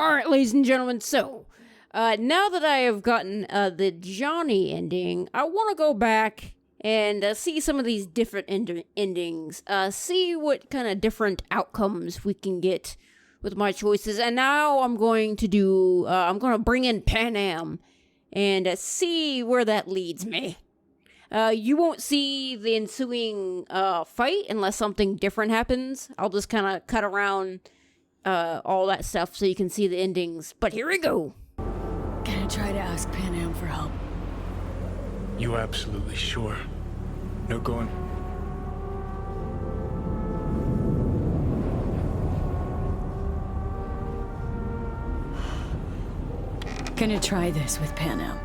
Alright, ladies and gentlemen, so, now that I have gotten the Johnny ending, I want to go back and see some of these different endings, see what kind of different outcomes we can get with my choices. And now I'm going to bring in Pan Am and see where that leads me. You won't see the ensuing fight unless something different happens. I'll just kind of cut around all that stuff so you can see the endings. But here we go. Gonna try to ask Pan Am for help. You absolutely sure? No going? Gonna try this with Pan Am.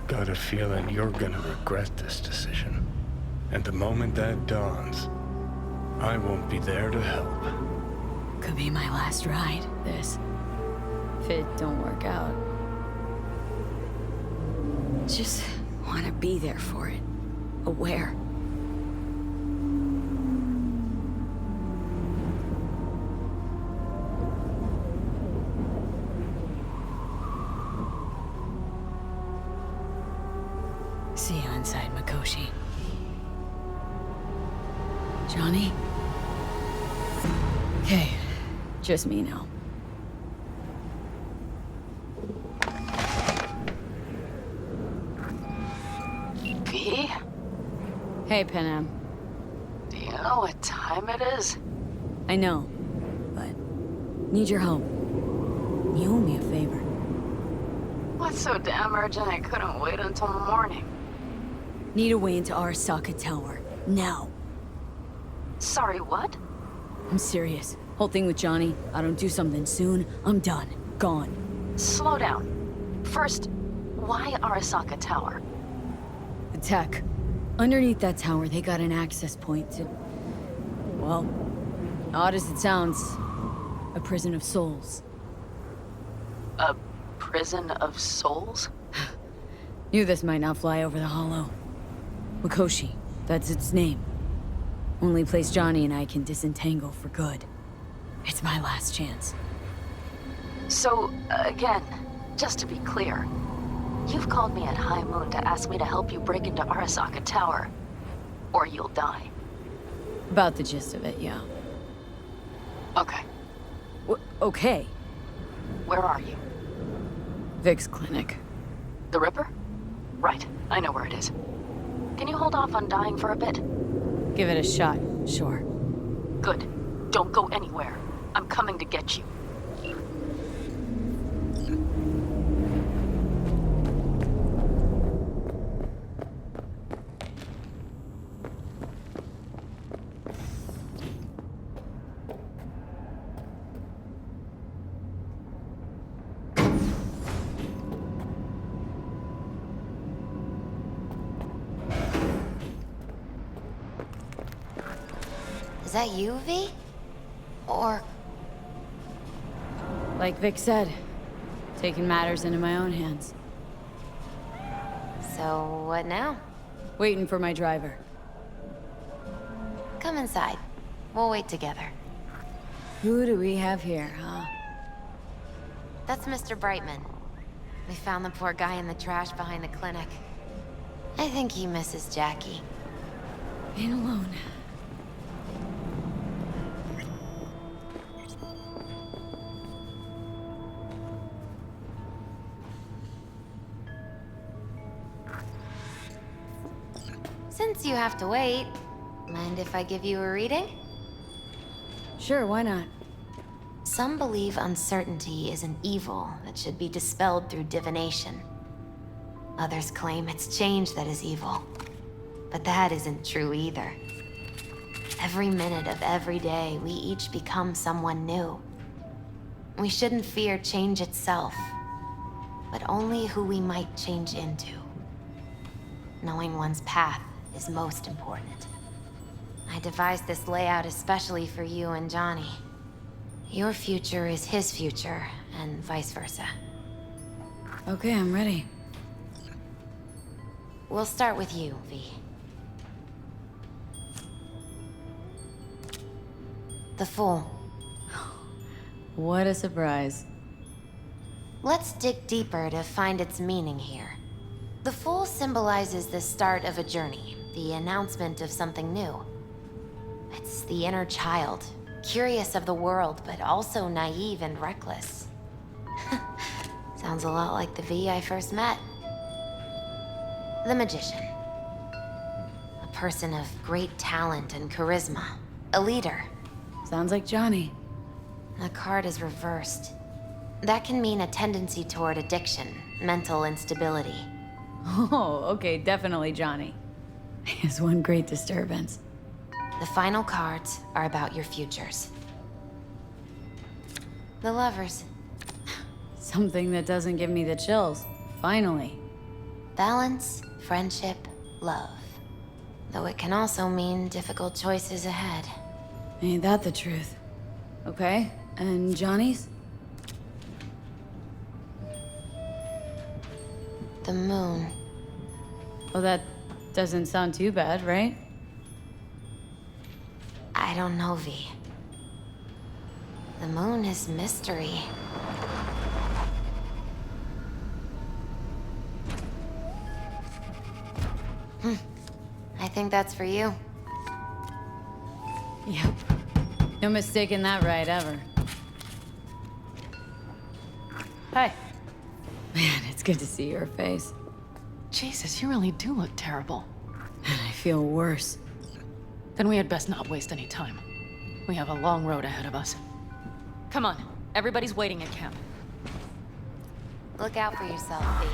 Got a feeling you're gonna regret this decision. And the moment that dawns, I won't be there to help. Could be my last ride, this. If it don't work out. Just want to be there for it. Aware. See you inside, Mikoshi. Johnny? Okay, just me now. V? Hey, Pan Am. Do you know what time it is? I know, but need your help. You owe me a favor. What's so damn urgent I couldn't wait until morning? Need a way into Arasaka Tower. Now. Sorry, what? I'm serious. Whole thing with Johnny, I don't do something soon, I'm done. Gone. Slow down. First, why Arasaka Tower? The tech. Underneath that tower, they got an access point to... well, odd as it sounds, a prison of souls. A prison of souls? Knew this might not fly over the hollow. Mikoshi, that's its name. Only place Johnny and I can disentangle for good. It's my last chance. So, again, just to be clear, you've called me at high moon to ask me to help you break into Arasaka Tower, or you'll die. About the gist of it, yeah. Okay, Okay. where are you? Vic's clinic. The Ripper? Right, I know where it is. Can you hold off on dying for a bit? Give it a shot, sure. Good. Don't go anywhere. I'm coming to get you. Is that you, V? Or... Like Vic said, taking matters into my own hands. so what now? Waiting for my driver. Come inside. We'll wait together. Who do we have here, huh? That's Mr. Brightman. We found the poor guy in the trash behind the clinic. I think he misses Jackie. Ain't alone. Since you have to wait, mind if I give you a reading? Sure, why not? Some believe uncertainty is an evil that should be dispelled through divination. Others claim it's change that is evil. But that isn't true either. Every minute of every day, we each become someone new. We shouldn't fear change itself, but only who we might change into. Knowing one's path is most important. I devised this layout especially for you and Johnny. Your future is his future, and vice versa. Okay, I'm ready. We'll start with you, V. The Fool. What a surprise. Let's dig deeper to find its meaning here. The Fool symbolizes the start of a journey, the announcement of something new. It's the inner child, curious of the world, but also naive and reckless. Sounds a lot like the V I first met. The Magician. A person of great talent and charisma. A leader. Sounds like Johnny. The card is reversed. That can mean a tendency toward addiction, mental instability. Oh, okay, definitely Johnny. He has one great disturbance. The final cards are about your futures. The Lovers. Something that doesn't give me the chills. Finally. Balance, friendship, love. Though it can also mean difficult choices ahead. Ain't that the truth? Okay, and Johnny's? The moon. Well, that doesn't sound too bad, right? I don't know, V. The moon is mystery. I think that's for you. Yep. No mistaking that ride ever. Hi. Man, it's good to see your face. Jesus, you really do look terrible. And I feel worse. Then we had best not waste any time. We have a long road ahead of us. Come on, everybody's waiting at camp. Look out for yourself, V.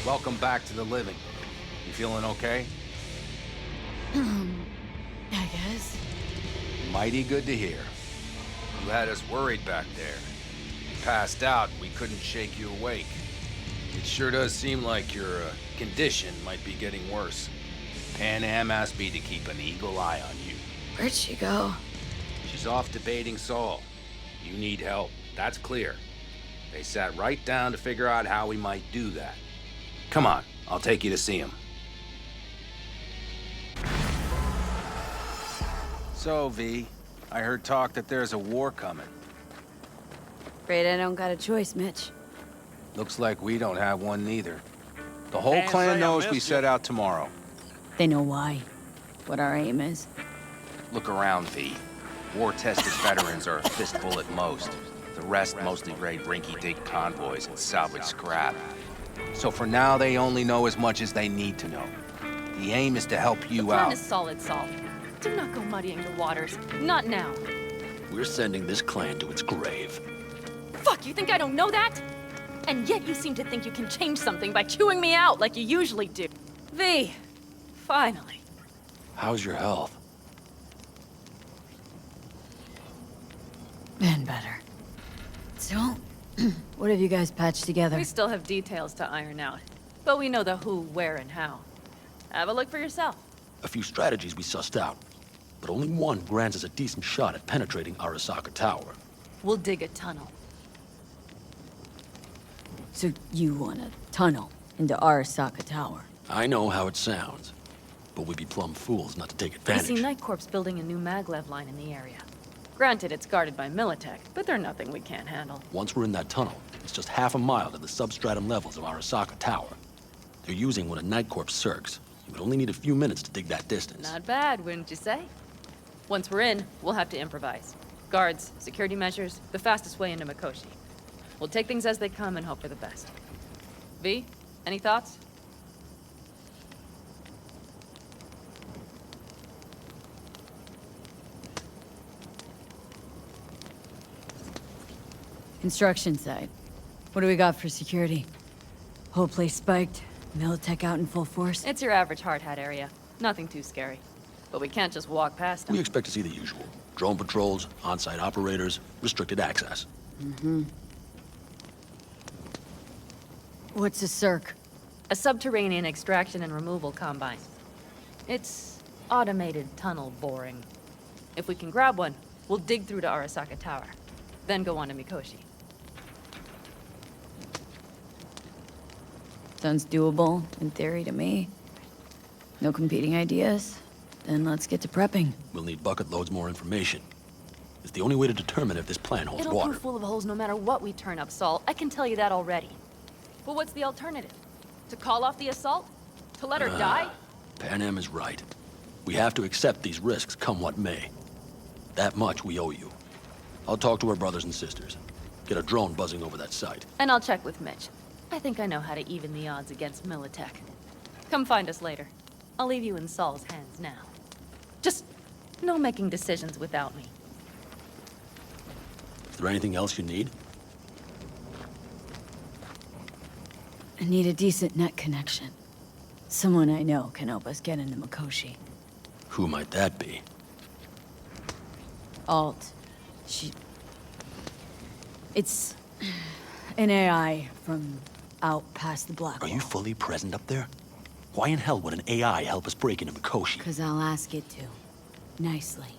Welcome back to the living. You feeling okay? I guess. Mighty good to hear. You had us worried back there. You passed out and we couldn't shake you awake. It sure does seem like your condition might be getting worse. Pan Am asked me to keep an eagle eye on you. Where'd she go? She's off debating Saul. You need help, that's clear. They sat right down to figure out how we might do that. Come on, I'll take you to see him. So, V, I heard talk that there's a war coming. Afraid I don't got a choice, Mitch. Looks like we don't have one neither. The whole clan knows we set out tomorrow. They know why. What our aim is. Look around, V. War-tested veterans are a fistful at most. The rest mostly raid rinky-dink convoys and salvage scrap. So for now, they only know as much as they need to know. The aim is to help you The plan out. is solid, Saul. Do not go muddying the waters. Not now. We're sending this clan to its grave. Fuck, you think I don't know that? And yet you seem to think you can change something by chewing me out like you usually do. V, finally. How's your health? Been better. So, what have you guys patched together? We still have details to iron out, but we know the who, where, and how. Have a look for yourself. A few strategies we sussed out, but only one grants us a decent shot at penetrating Arasaka Tower. We'll dig a tunnel. So you want a tunnel into Arasaka Tower? I know how it sounds, but we'd be plumb fools not to take I advantage. see Night Corps building a new maglev line in the area. Granted, it's guarded by Militech, but they're nothing we can't handle. Once we're in that tunnel, it's just half a mile to the substratum levels of Arasaka Tower. They're using one of Night Corps' circs. You would only need a few minutes to dig that distance. Not bad, wouldn't you say? Once we're in, we'll have to improvise. Guards, security measures, the fastest way into Mikoshi. We'll take things as they come and hope for the best. V, any thoughts? Construction site. What do we got for security? Whole place spiked, Militech out in full force? It's your average hard hat area. Nothing too scary. But we can't just walk past them. We expect to see the usual. Drone patrols, on-site operators, restricted access. What's a circ? A subterranean extraction and removal combine. It's automated tunnel boring. If we can grab one, we'll dig through to Arasaka Tower. Then go on to Mikoshi. Sounds doable, in theory, to me. No competing ideas? Then let's get to prepping. We'll need bucket loads more information. It's the only way to determine if this plan holds It'll water. prove full of holes no matter what we turn up, Saul. I can tell you that already. But what's the alternative? To call off the assault? To let her die? Pan Am is right. We have to accept these risks, come what may. That much we owe you. I'll talk to our brothers and sisters. Get a drone buzzing over that site. And I'll check with Mitch. I think I know how to even the odds against Militech. Come find us later. I'll leave you in Saul's hands now. Just no making decisions without me. Is there anything else you need? I need a decent net connection. Someone I know can help us get into Mikoshi. Who might that be? Alt. It's an AI from out past the black Are wall. you fully present up there? Why in hell would an AI help us break into Mikoshi? 'Cause I'll ask it to. Nicely.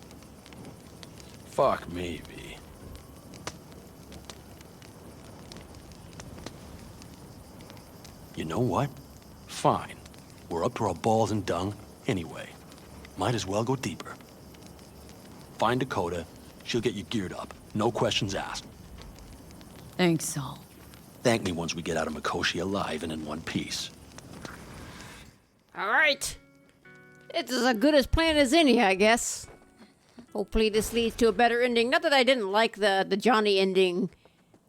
Fuck me, V. You know what? Fine. We're up to our balls in dung anyway. Might as well go deeper. Find Dakota. She'll get you geared up. No questions asked. Thanks, Saul. Thank me once we get out of Mikoshi alive and in one piece. All right. It's as good as planned as any, I guess. Hopefully this leads to a better ending. Not that I didn't like the Johnny ending,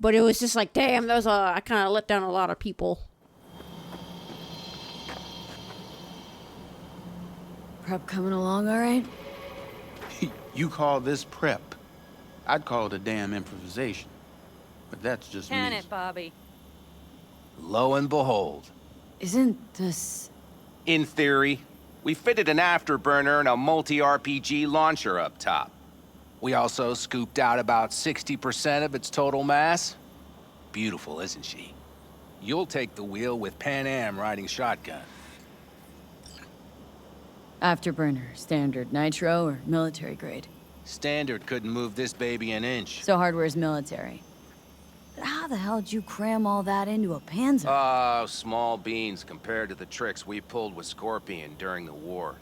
but it was just like, damn, I kind of let down a lot of people. Prep coming along all right? You call this prep? I'd call it a damn improvisation. But that's just Can me. it, Bobby? Lo and behold. Isn't this... In theory, we fitted an afterburner and a multi-RPG launcher up top. We also scooped out about 60% of its total mass. Beautiful, isn't she? You'll take the wheel with Pan Am riding shotgun. Afterburner, standard, nitro, or military grade? Standard couldn't move this baby an inch. So hardware's military. But how the hell did you cram all that into a Panzer? Oh, small beans compared to the tricks we pulled with Scorpion during the war.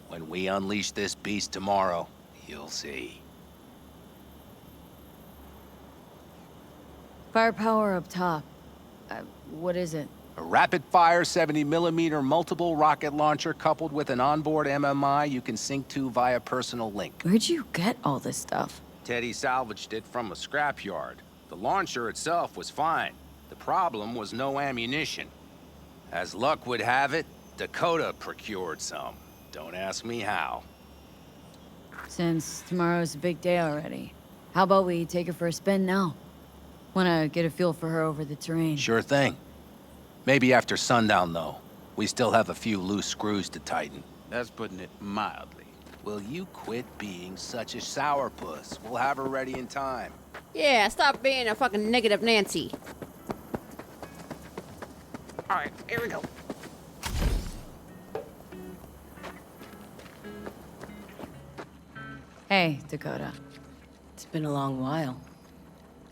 When we unleash this beast tomorrow, you'll see. Firepower up top. What is it? A rapid-fire 70mm multiple rocket launcher coupled with an onboard MMI you can sync to via personal link. Where'd you get all this stuff? Teddy salvaged it from a scrapyard. The launcher itself was fine. The problem was no ammunition. As luck would have it, Dakota procured some. Don't ask me how. Since tomorrow's a big day already, how about we take her for a spin now? Wanna get a feel for her over the terrain. Sure thing. Maybe after sundown, though. We still have a few loose screws to tighten. That's putting it mildly. Will you quit being such a sourpuss? We'll have her ready in time. Yeah, stop being a fucking negative Nancy. All right, here we go. Hey, Dakota. It's been a long while.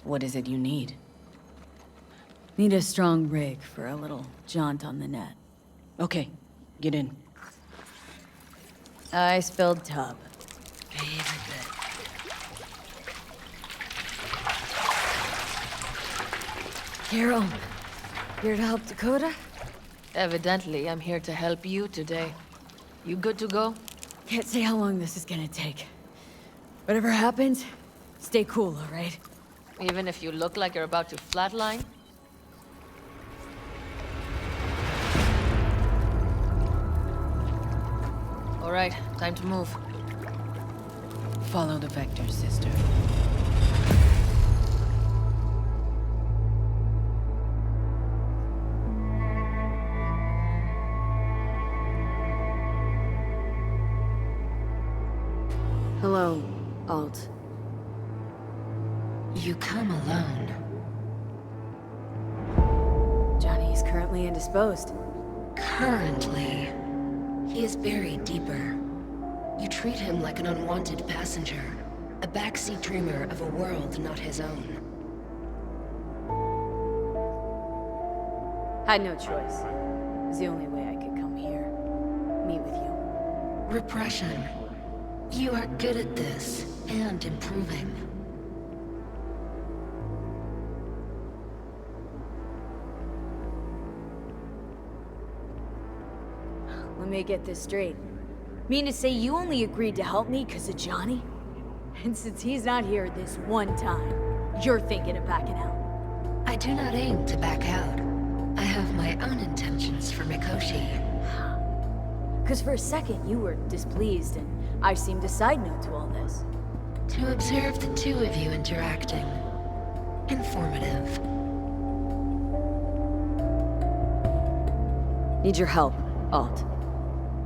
What is it you need? Need a strong rig for a little jaunt on the net. Okay, get in. I spilled tub. Favorite bit. Carol, here to help Dakota? Evidently, I'm here to help you today. You good to go? Can't say how long this is gonna take. Whatever happens, stay cool, all right? Even if you look like you're about to flatline? All right, time to move. Follow the vector, sister. Hello, Alt. You come alone. Johnny's currently indisposed. Currently, he is buried deeper. You treat him like an unwanted passenger, a backseat dreamer of a world not his own. Had no choice. It was the only way I could come here. Meet with you. Repression. You are good at this, and improving. Let me get this straight. Mean to say you only agreed to help me because of Johnny? And since he's not here this one time, you're thinking of backing out. I do not aim to back out. I have my own intentions for Mikoshi. Because for a second you were displeased, and I seemed a side note to all this. To observe the two of you interacting. Informative. Need your help, Alt.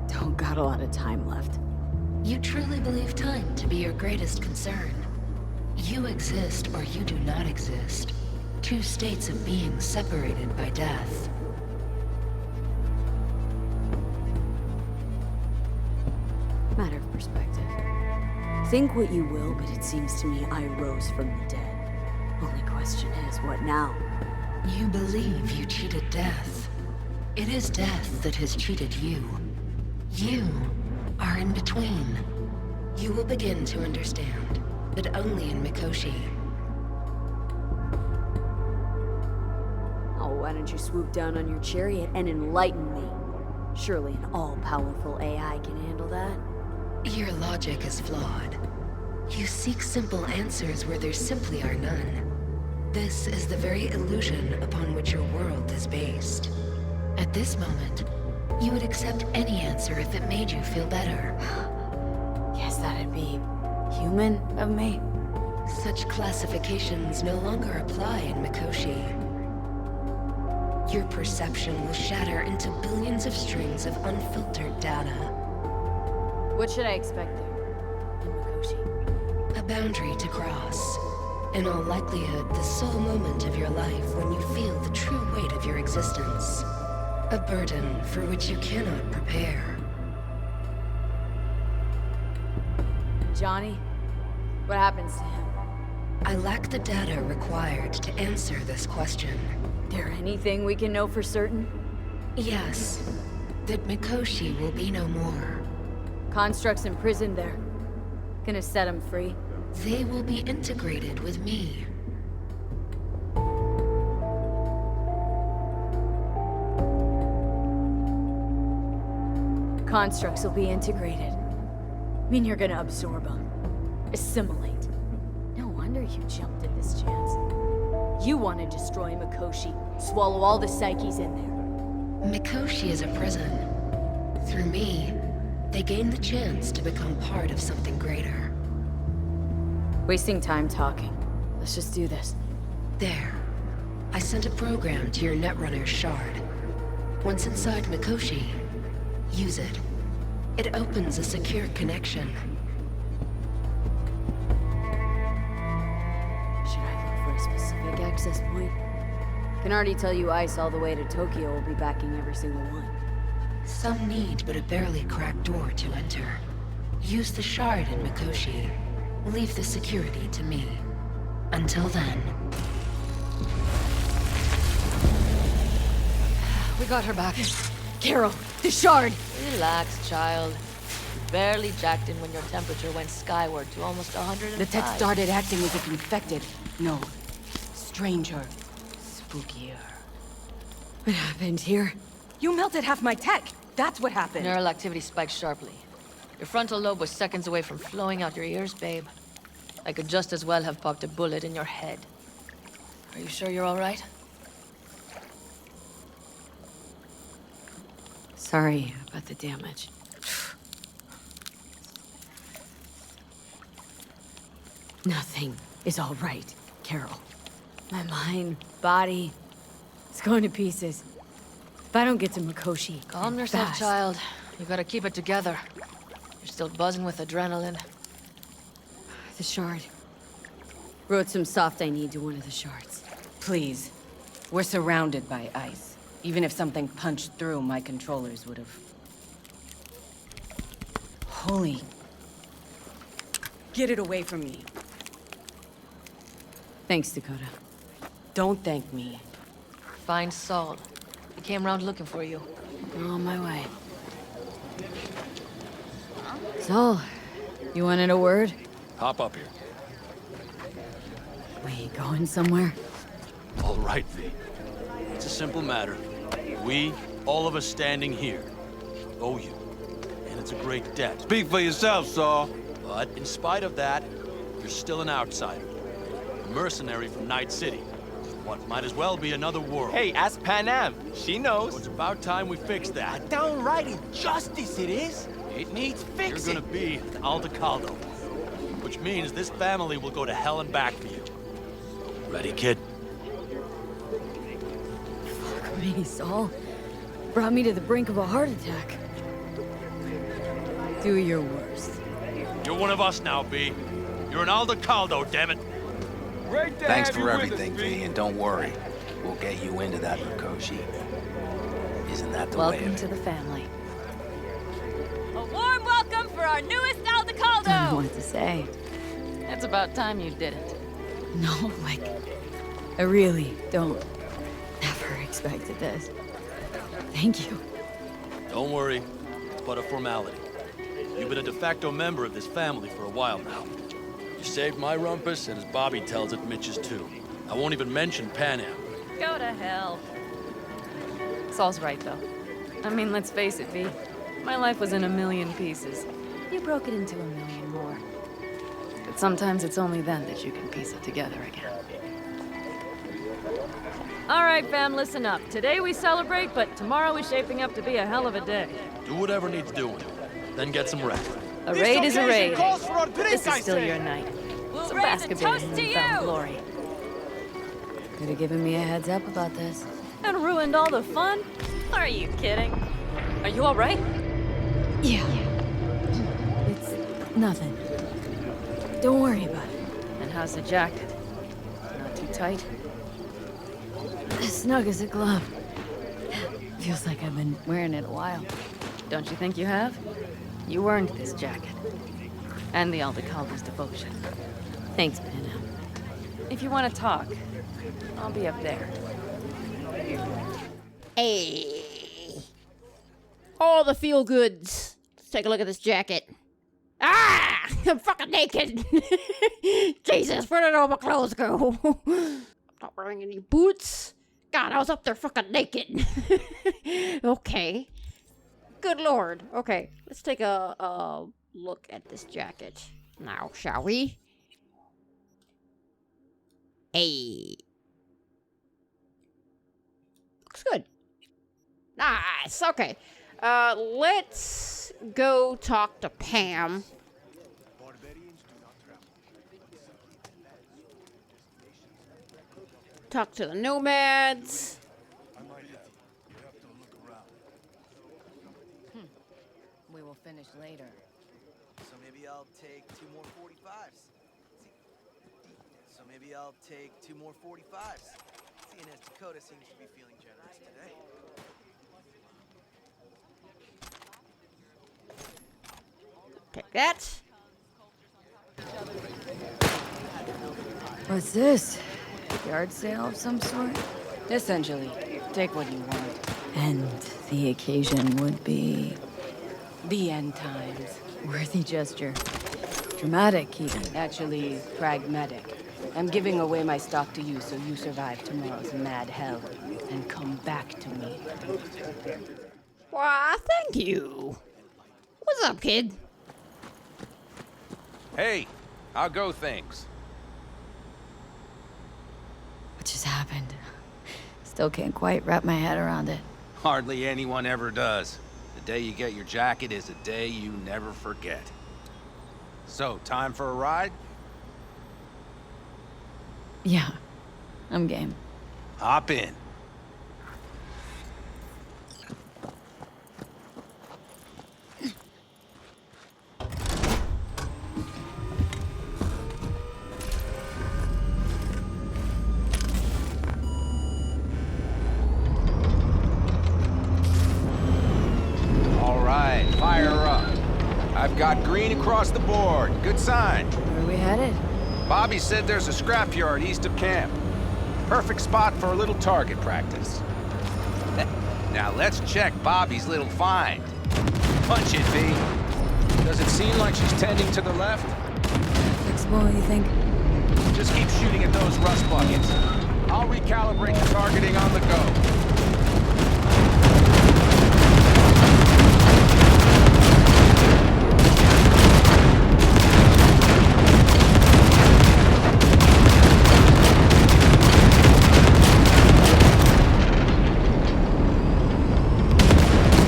Don't got a lot of time left. You truly believe time to be your greatest concern. You exist or you do not exist. Two states of being separated by death. Matter of perspective. Think what you will, but it seems to me I rose from the dead. Only question is, what now? You believe you cheated death. It is death that has cheated you. You are in between. You will begin to understand, but only in Mikoshi. Oh, why don't you swoop down on your chariot and enlighten me? Surely an all-powerful AI can handle that. Your logic is flawed. You seek simple answers where there simply are none. This is the very illusion upon which your world is based. At this moment, you would accept any answer if it made you feel better. Guess that'd be human of me. Such classifications no longer apply in Mikoshi. Your perception will shatter into billions of strings of unfiltered data. What should I expect there, in Mikoshi? A boundary to cross. In all likelihood, the sole moment of your life when you feel the true weight of your existence. A burden for which you cannot prepare. Johnny? What happens to him? I lack the data required to answer this question. There anything we can know for certain? Yes. That Mikoshi will be no more. Constructs imprisoned there. Gonna set him free? They will be integrated with me. Constructs will be integrated. Mean you're gonna absorb them. Assimilate. No wonder you jumped at this chance. You want to destroy Mikoshi. Swallow all the psyches in there. Mikoshi is a prison. Through me, they gain the chance to become part of something greater. Wasting time talking. Let's just do this. There. I sent a program to your Netrunner's shard. Once inside Mikoshi, use it. It opens a secure connection. Should I look for a specific access point? Can already tell you Ice all the way to Tokyo will be backing every single one. Some need but a barely cracked door to enter. Use the shard in Mikoshi. Leave the security to me. Until then... We got her back. Carol, the shard! Relax, child. You barely jacked in when your temperature went skyward to almost 105. The tech started acting as if infected. No. Stranger. Spookier. What happened here? You melted half my tech! That's what happened! Neural activity spiked sharply. Your frontal lobe was seconds away from flowing out your ears, babe. I could just as well have popped a bullet in your head. Are you sure you're all right? Sorry about the damage. Nothing is all right, Carol. My mind, body, it's going to pieces. If I don't get to Mikoshi... Calm yourself, fast. child. You gotta keep it together. You're still buzzing with adrenaline. The shard. Wrote some soft I need to one of the shards. Please. We're surrounded by ice. Even if something punched through, my controllers would have... Holy... Get it away from me. Thanks, Dakota. Don't thank me. Find Saul. I came round looking for you. On my way. So, you wanted a word? Hop up here. We going somewhere? All right, V. It's a simple matter. We, all of us standing here, owe you. And it's a great debt. Speak for yourself, Saul. But in spite of that, you're still an outsider. A mercenary from Night City. What might as well be another world. Hey, ask Panam. She knows. So it's about time we fix that. Downright injustice it is. It needs fixing. You're gonna be an Aldecado. Which means this family will go to hell and back for you. Ready, kid? Fuck me, Saul. Brought me to the brink of a heart attack. Do your worst. You're one of us now, B. You're an Aldecado, damn it. Thanks for everything, V, and don't worry. We'll get you into that Mikoshi. Isn't that the way Welcome of to it? the family. A warm welcome for our newest I don't know Aldecado! what to say. It's about time you did it. No, like, I really don't ever expected this. Thank you. Don't worry, it's but a formality. You've been a de facto member of this family for a while now. You saved my rumpus, and as Bobby tells it, Mitch's too. I won't even mention Panam. Go to hell. Saul's right, though. I mean, let's face it, V. My life was in a million pieces. You broke it into a million more. But sometimes it's only then that you can piece it together again. All right, fam, listen up. Today we celebrate, but tomorrow is shaping up to be a hell of a day. Do whatever needs doing. Then get some rest. A raid is a raid. Calls for our This drink, is still I say. your night. We'll So raise bask a a bit in toast to newfound you. glory. Could have given me a heads up about this. And ruined all the fun? Are you kidding? Are you all right? Yeah. It's nothing. Don't worry about it. And how's the jacket? Not too tight? As snug as a glove. Feels like I've been wearing it a while. Don't you think you have? You earned this jacket. And the Aldecados' devotion. Thanks, Panam. If you want to talk, I'll be up there. Hey. All the feel goods. Let's take a look at this jacket. Ah! I'm fucking naked. Jesus, where did all my clothes go? I'm not wearing any boots. God, I was up there fucking naked. Okay. Good lord. Okay, let's take a look at this jacket now, shall we? Hey. Looks good. Nice. Okay. Let's go talk to Pam. Talk to the nomads. We will finish later. So maybe I'll take 2 more 45s. Seeing as Dakota seems to be feeling generous today. Take that. What's this? Yard sale of some sort? Essentially, take what you want. And the occasion would be The end times. worthy gesture. Dramatic, even. Actually, pragmatic. I'm giving away my stock to you so you survive tomorrow's mad hell and come back to me. Why, thank you. What's up, kid? Hey, how go things? What just happened? Still can't quite wrap my head around it. Hardly anyone ever does. The day you get your jacket is a day you never forget. So, time for a ride? Yeah, I'm game. Hop in. All right, fire up. I've got green across the board. Good sign. Where are we headed? Bobby said there's a scrapyard east of camp. Perfect spot for a little target practice. Now let's check Bobby's little find. Punch it, V. Does it seem like she's tending to the left? Fixable, you think? Just keep shooting at those rust buckets. I'll recalibrate the targeting on the go.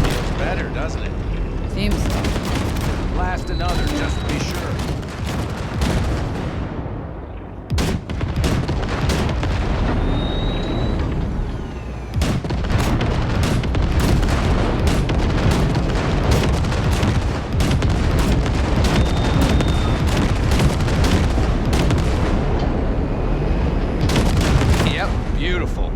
Feels better, doesn't it? Seems so. Blast another, just to be sure. Yep, beautiful.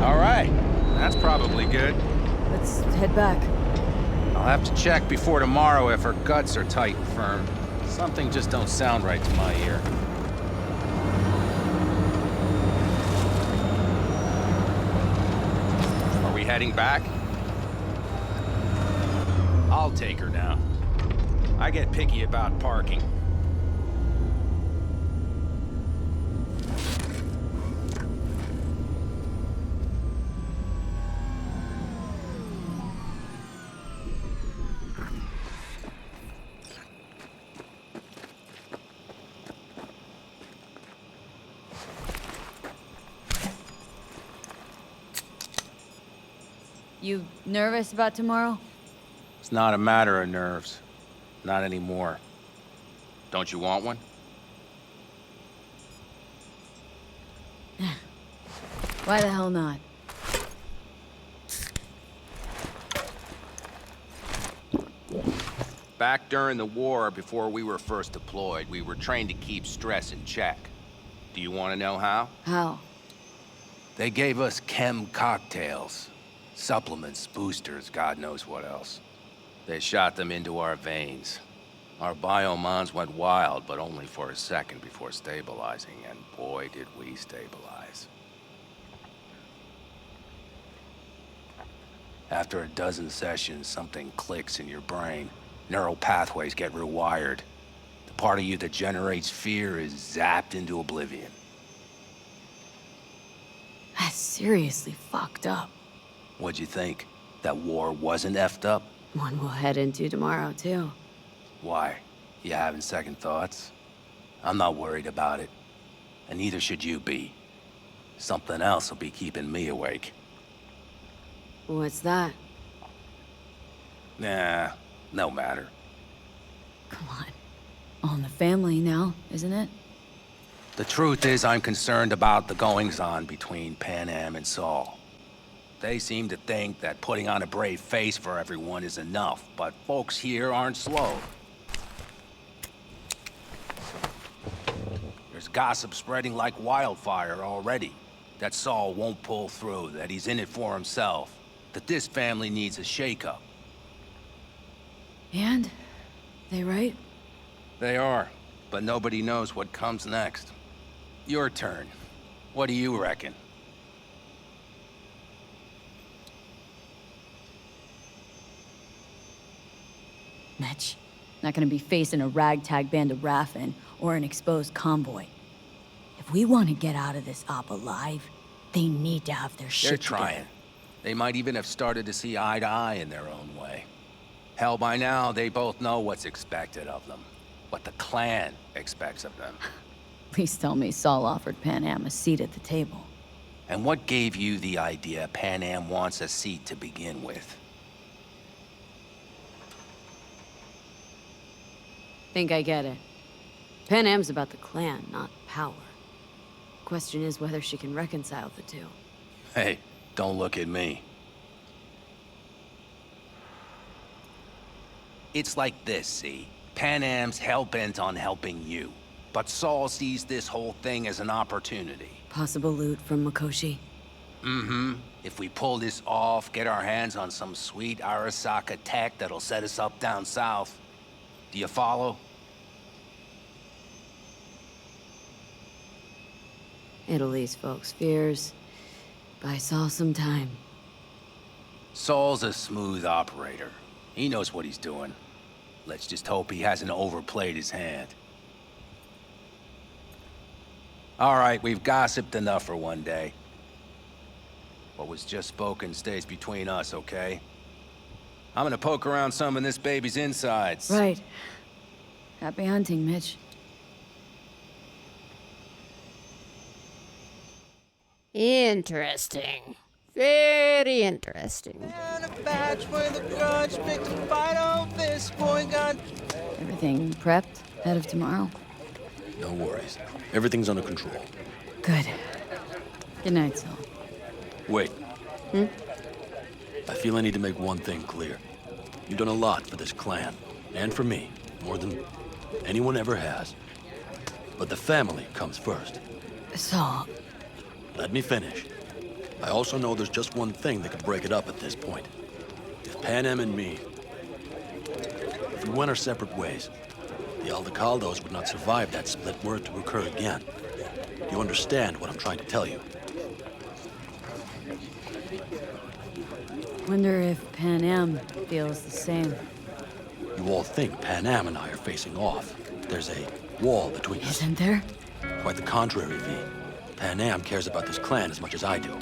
All right, that's probably good. Let's head back. I'll have to check before tomorrow if her guts are tight and firm. Something just don't sound right to my ear. Are we heading back? I'll take her now. I get picky about parking. You nervous about tomorrow? It's not a matter of nerves. Not anymore. Don't you want one? Why the hell not? Back during the war, before we were first deployed, we were trained to keep stress in check. Do you want to know how? How? They gave us chem cocktails. Supplements, boosters, God knows what else. They shot them into our veins. Our biomons went wild, but only for a second before stabilizing, and boy did we stabilize. After a dozen sessions, something clicks in your brain. Neural pathways get rewired. The part of you that generates fear is zapped into oblivion. That's seriously fucked up. What'd you think? That war wasn't effed up? One we'll head into tomorrow, too. Why? You having second thoughts? I'm not worried about it. And neither should you be. Something else will be keeping me awake. What's that? Nah, no matter. Come on. All in the family now, isn't it? The truth is I'm concerned about the goings-on between Pan Am and Saul. They seem to think that putting on a brave face for everyone is enough, but folks here aren't slow. There's gossip spreading like wildfire already. That Saul won't pull through, that he's in it for himself, that this family needs a shakeup. And? They right? They are, but nobody knows what comes next. Your turn. What do you reckon? Mitch, not gonna be facing a ragtag band of Raffin or an exposed convoy. If we want to get out of this op alive, they need to have their shit They're trying. together. They might even have started to see eye to eye in their own way. Hell, by now, they both know what's expected of them. What the clan expects of them. Please tell me Saul offered Pan Am a seat at the table. And what gave you the idea Pan Am wants a seat to begin with? Think I get it. Pan Am's about the clan, not power. Question is whether she can reconcile the two. Hey, don't look at me. It's like this, see? Panam's hell-bent on helping you. But Saul sees this whole thing as an opportunity. Possible loot from Makoshi. Mm-hmm. If we pull this off, get our hands on some sweet Arasaka tech that'll set us up down south. Do you follow? Italy's folks' fears. Buy Saul some time. Saul's a smooth operator. He knows what he's doing. Let's just hope he hasn't overplayed his hand. All right, we've gossiped enough for one day. What was just spoken stays between us, okay? I'm gonna poke around some of this baby's insides. Right. Happy hunting, Mitch. Interesting. Very interesting. Everything prepped ahead of tomorrow? No worries. Everything's under control. Good. Good night, Saul. Wait. I feel I need to make one thing clear. You've done a lot for this clan, and for me, more than anyone ever has. But the family comes first. Saul. Let me finish. I also know there's just one thing that could break it up at this point. If Panam and me... If we went our separate ways, the Aldecados would not survive that split were it to occur again. Do you understand what I'm trying to tell you? Wonder if Panam feels the same. You all think Panam and I are facing off. There's a wall between us. Isn't there? Quite the contrary, V. Panam cares about this clan as much as I do.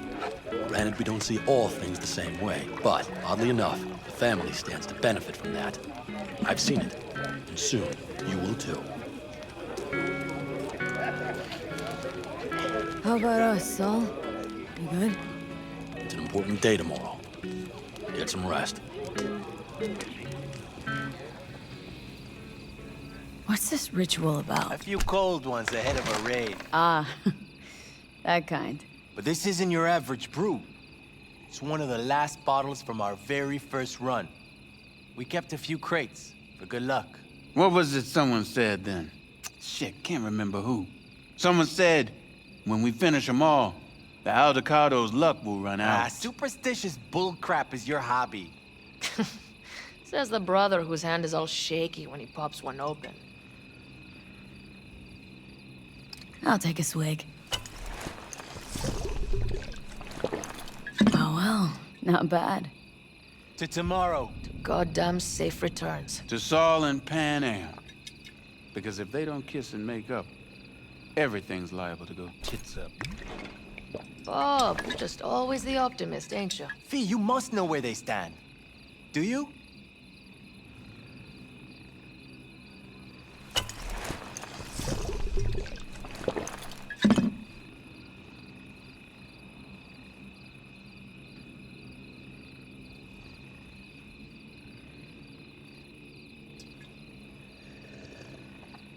Granted, we don't see all things the same way, but oddly enough, the family stands to benefit from that. I've seen it, and soon you will too. How about us, Saul? You good? It's an important day tomorrow. Get some rest. What's this ritual about? A few cold ones ahead of a raid. Ah, that kind. But this isn't your average brew. It's one of the last bottles from our very first run. We kept a few crates, for good luck. What was it someone said then? Shit, can't remember who. Someone said, when we finish them all, the Aldecados' luck will run out. Superstitious bullcrap is your hobby. Says the brother whose hand is all shaky when he pops one open. I'll take a swig. Oh well, not bad. To tomorrow. Goddamn safe returns. To Saul and Panam. Because if they don't kiss and make up, everything's liable to go tits up. Bob, you're just always the optimist, ain't you? Fee, you must know where they stand. Do you?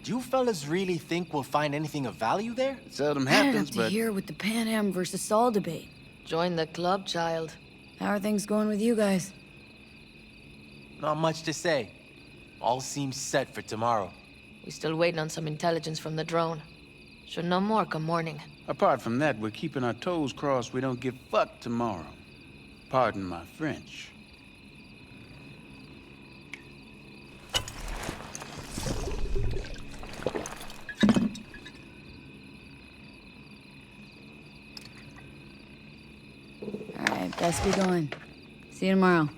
Do you fellas really think we'll find anything of value there? It seldom Added happens, up to but... here with the Panam versus Saul debate. Join the club, child. How are things going with you guys? Not much to say. All seems set for tomorrow. We still waiting on some intelligence from the drone. Should know more come morning. Apart from that, we're keeping our toes crossed we don't get fucked tomorrow. Pardon my French. Alright, best be going. See you tomorrow.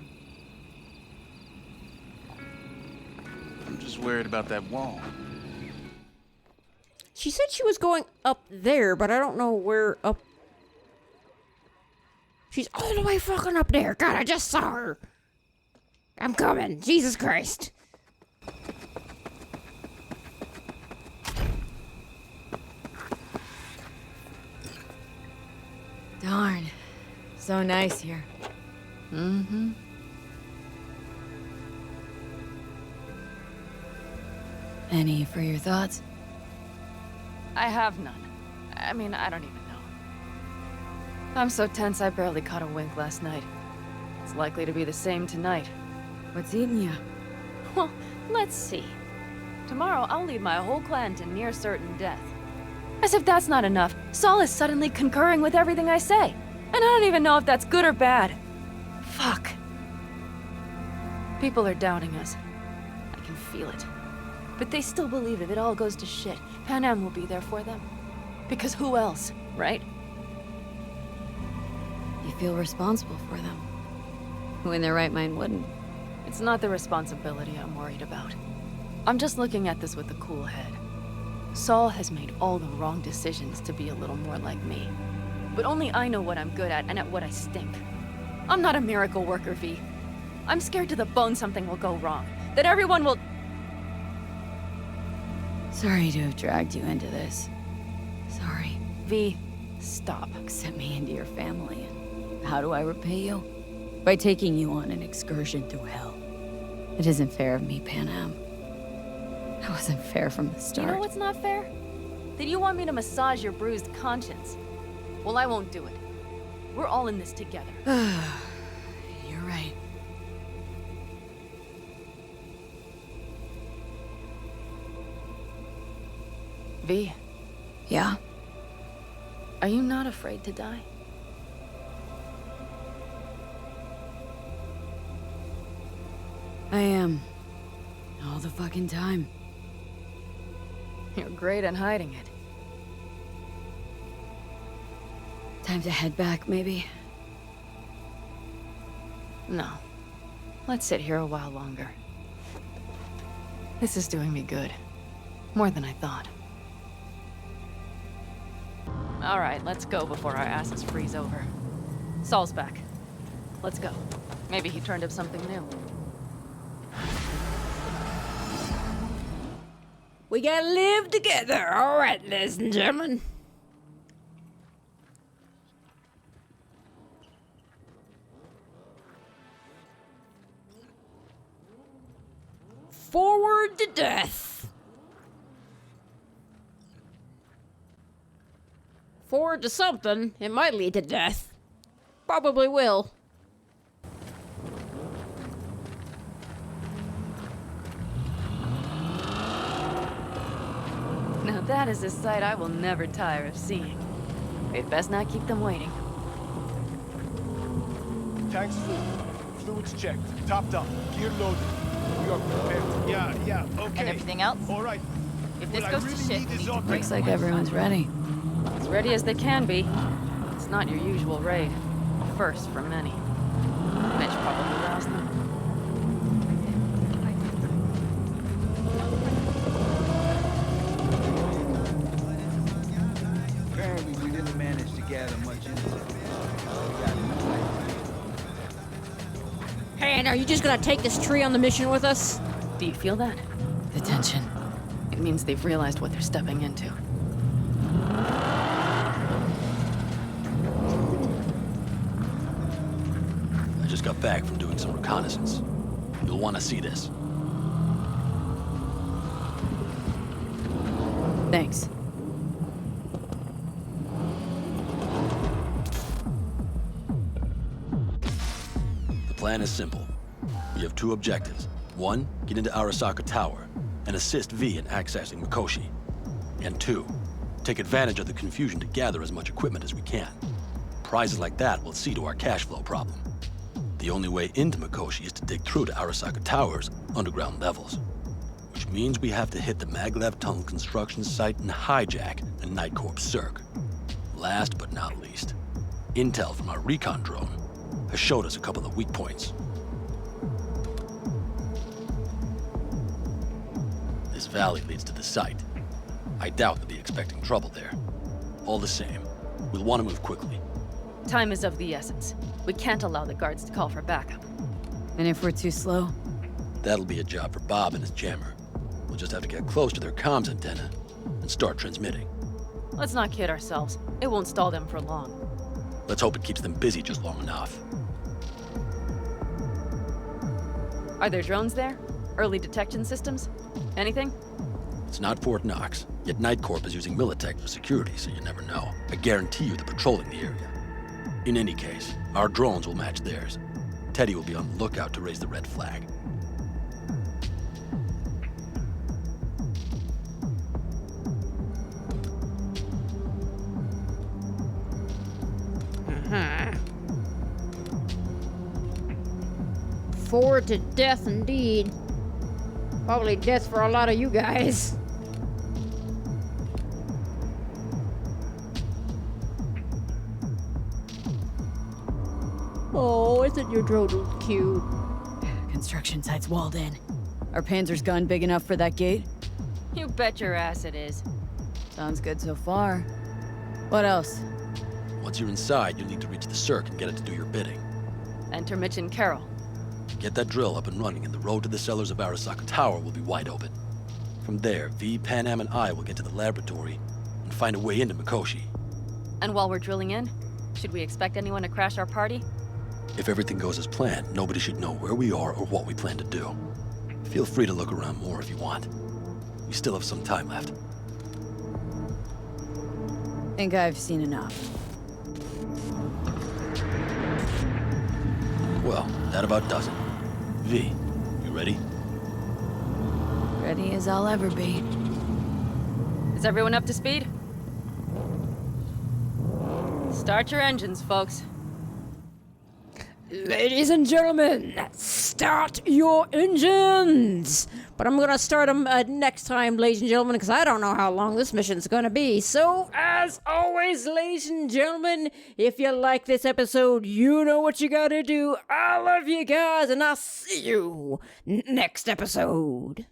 I'm just worried about that wall. She said she was going up there, but I don't know where up. She's all the way fucking up there. God, I just saw her. I'm coming. Jesus Christ. Darn. So nice here. Mm-hmm. Any for your thoughts? I have none. I mean, I don't even know. I'm so tense I barely caught a wink last night. It's likely to be the same tonight. What's eating you? Well, let's see. Tomorrow I'll lead my whole clan to near certain death. As if that's not enough, Saul is suddenly concurring with everything I say. And I don't even know if that's good or bad. Fuck. People are doubting us. I can feel it. But they still believe if it all goes to shit, Pan Am will be there for them. Because who else, right? You feel responsible for them. Who in their right mind wouldn't? It's not the responsibility I'm worried about. I'm just looking at this with a cool head. Saul has made all the wrong decisions to be a little more like me. But only I know what I'm good at and at what I stink. I'm not a miracle worker, V. I'm scared to the bone something will go wrong. That everyone will... Sorry to have dragged you into this. Sorry. V, stop. Accept me into your family, and how do I repay you? By taking you on an excursion through hell. It isn't fair of me, Pan Am. That wasn't fair from the start. You know what's not fair? That you want me to massage your bruised conscience. Well, I won't do it. We're all in this together. You're right. V. Yeah? Are you not afraid to die? I am. All the fucking time. You're great at hiding it. Time to head back, maybe? No. Let's sit here a while longer. This is doing me good. More than I thought. All right, let's go before our asses freeze over. Saul's back. Let's go. Maybe he turned up something new. We gotta live together. All right, ladies and gentlemen. Forward to death. Forward to something. It might lead to death. Probably will. Now that is a sight I will never tire of seeing. We'd best not keep them waiting. Tanks full. Fluids checked. Topped up. Gear loaded. We are prepared. Yeah, okay. And everything else? All right. If this Well, goes I really to shit, need we this need to all break Looks like everyone's ready. As ready as they can be. It's not your usual raid. First for many. Mitch probably roused them. Apparently, we didn't manage to gather much intel. Hey, and are you just gonna take this tree on the mission with us? Do you feel that? The tension. It means they've realized what they're stepping into. I just got back from doing some reconnaissance. You'll want to see this. Thanks. The plan is simple. We have two objectives. One, get into Arasaka Tower and assist V in accessing Mikoshi. And two, take advantage of the confusion to gather as much equipment as we can. Prizes like that will see to our cash flow problem. The only way into Mikoshi is to dig through to Arasaka Tower's underground levels. Which means we have to hit the Maglev Tunnel construction site and hijack a Night Corps Circ. Last but not least, intel from our recon drone has showed us a couple of weak points. This valley leads to the site. I doubt they'll be expecting trouble there. All the same, we'll want to move quickly. Time is of the essence. We can't allow the guards to call for backup. And if we're too slow? That'll be a job for Bob and his jammer. We'll just have to get close to their comms antenna and start transmitting. Let's not kid ourselves. It won't stall them for long. Let's hope it keeps them busy just long enough. Are there drones there? Early detection systems? Anything? It's not Fort Knox, yet Night Corp is using Militech for security, so you never know. I guarantee you they're patrolling the area. In any case, our drones will match theirs. Teddy will be on the lookout to raise the red flag. Forward to death indeed. Probably death for a lot of you guys. Oh, isn't your drone cute? Construction site's walled in. Are Panzer's gun big enough for that gate? You bet your ass it is. Sounds good so far. What else? Once you're inside, you'll need to reach the circ and get it to do your bidding. Enter Mitch and Carol. Get that drill up and running, and the road to the cellars of Arasaka Tower will be wide open. From there, V, Pan Am, and I will get to the laboratory and find a way into Mikoshi. And while we're drilling in, should we expect anyone to crash our party? If everything goes as planned, nobody should know where we are or what we plan to do. Feel free to look around more if you want. We still have some time left. Think I've seen enough. Well, that about does it. V, you ready? Ready as I'll ever be. Is everyone up to speed? Start your engines, folks. Ladies and gentlemen, start your engines! But I'm gonna start them next time, ladies and gentlemen, because I don't know how long this mission's gonna be. So, as always, ladies and gentlemen, if you like this episode, you know what you gotta do. I love you guys, and I'll see you next episode.